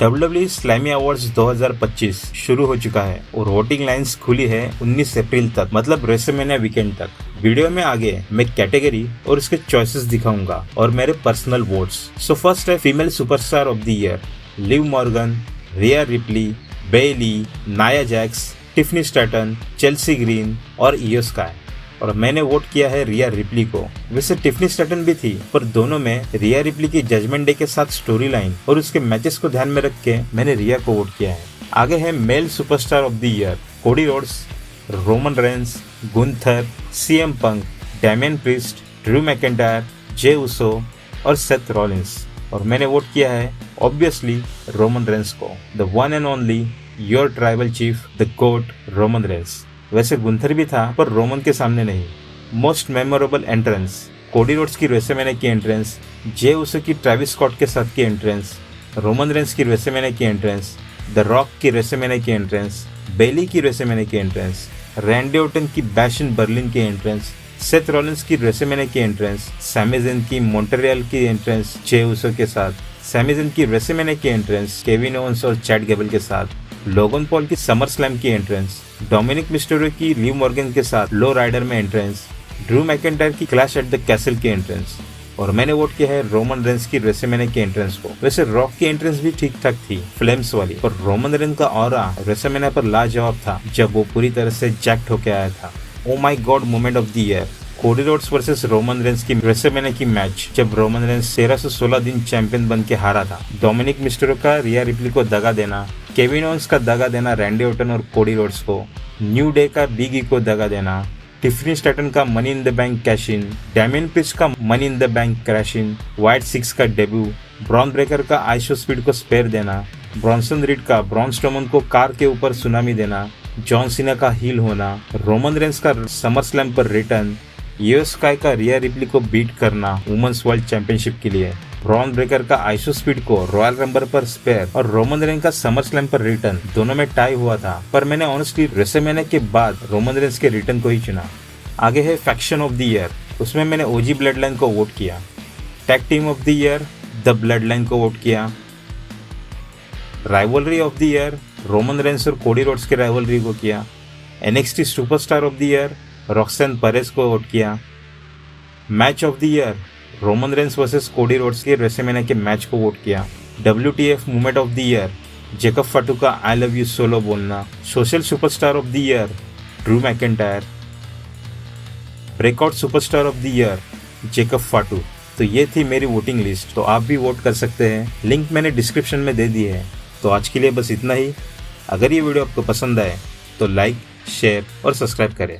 WWE स्लैमी awards 2025 शुरू हो चुका है और वोटिंग लाइंस खुली है 19 अप्रैल तक, मतलब रेसलमेनिया वीकेंड तक। वीडियो में आगे मैं कैटेगरी और उसके चॉइसेस दिखाऊंगा और मेरे पर्सनल वोट्स। सो फर्स्ट है female superstar of the year, Liv Morgan, Rhea Ripley, Bayley, Nia Jax, Tiffany Stratton, Chelsea Green और इयो स्काई। और मैंने वोट किया है रिया रिप्ली को। वैसे टिफनी स्टैटन भी थी, पर दोनों में रिया रिप्ली की जजमेंट डे के साथ स्टोरी लाइन और उसके मैचेस को ध्यान में रख के मैंने रिया को वोट किया है। आगे है male superstar of the year, Cody Rhodes, Roman Reigns, Gunther, CM Punk, Damian Priest, Drew McIntyre, Jey Uso और सेथ रॉलिंस। और मैंने वोट किया है ऑब्वियसली रोमन रेंस को, the one and only your tribal chief, the GOAT Roman Reigns. वैसे Gunther भी था, पर रोमन के सामने नहीं। Most memorable entrance, Cody Rhodes की रेसलमेनिया की एंट्रेंस, जे उसो की ट्रेविस स्कॉट के साथ की एंट्रेंस, रोमन रेंस की रेसलमेनिया की एंट्रेंस, द रॉक की रेसलमेनिया की एंट्रेंस, बेली की रेसलमेनिया की एंट्रेंस, रैंडी ऑर्टन की बैश इन बर्लिन की एंट्रेंस, सेथ रॉलिंस की रेसलमेनिया की एंट्रेंस, सैमी ज़ेन की मॉन्ट्रियल की एंट्रेंस जे उसो के साथ, सैमी ज़ेन की रेसलमेनिया की एंट्रेंस केविन ओवेंस और चैट गेबल के साथ, लोगन पॉल की समर स्लैम की एंट्रेंस, डोमिनिक मिस्टेरियो की लिव मॉर्गन के साथ लो राइडर में एंट्रेंस, ड्रू मैकेंटायर की क्लैश एट द कैसल की एंट्रेंस। और मैंने वोट किया है रोमन रेंस की रेसलमेनिया की एंट्रेंस को। वैसे रॉक की एंट्रेंस भी ठीक ठाक थी, फ्लेम्स वाली, पर रोमन रेंस का ऑरा रेसलमेनिया पर लाजवाब था जब वो पूरी तरह से जैक्ट होके आया था। Oh my God moment of the year, Cody roads versus Roman Reigns की रेसलमेनिया की मैच, जब रोमन रेंस 1316 दिन चैंपियन बन के हारा था। डोमिनिक मिस्टेरियो का रिया रिप्ली को दगा देना, केविन ओवेंस का दगा देना रैंडी ऑर्टन और कोडी रोड्स को, न्यू डे का बिग ई को दगा देना, टिफनी स्टैटन का money in the bank cash in, Damian Priest का money in the bank crash in, Wyatt Sicks का डेब्यू, ब्रॉन ब्रेकर का आइशो स्पीड को स्पेयर देना, ब्रॉन्सन रीड का ब्रॉन स्ट्रोमन को कार के ऊपर सुनामी देना, जॉन सीना का हील होना, रोमन रेंस का समर स्लैम पर रिटर्न, इयो स्काई का रिया रिप्ली को बीट करना वुमेन्स वर्ल्ड चैंपियनशिप के लिए, ब्रॉन ब्रेकर का आइशो स्पीड को रॉयल रंबर पर स्पेयर और रोमन रेंस का समर स्लैम पर रिटर्न। दोनों में टाई हुआ था, पर मैंने ऑनेस्टली रेसलमेनिया के बाद रोमन रेंस के रिटर्न को ही चुना। आगे है फैक्शन ऑफ द ईयर, उसमें मैंने ओजी ब्लड लाइन को वोट किया। Tag team of the year, the Bloodline को वोट किया। Rivalry of the year, Roman Reigns और कोडी रोड्स के राइवलरी को किया। NXT superstar of the year, Roxanne Perez को वोट किया। Match of the year, Roman Reigns versus Cody Rhodes के WrestleMania के मैच को वोट किया। WTF movement of the year, Jacob Fatu का आई लव यू सोलो बोलना। Social superstar of the year, Drew McIntyre. Breakout superstar of the year, Jacob फाटू। तो ये थी मेरी वोटिंग लिस्ट, तो आप भी वोट कर सकते हैं, लिंक मैंने डिस्क्रिप्शन में दे दी है। तो आज के लिए बस इतना ही। अगर ये वीडियो आपको पसंद आए तो लाइक, शेयर और सब्सक्राइब करें।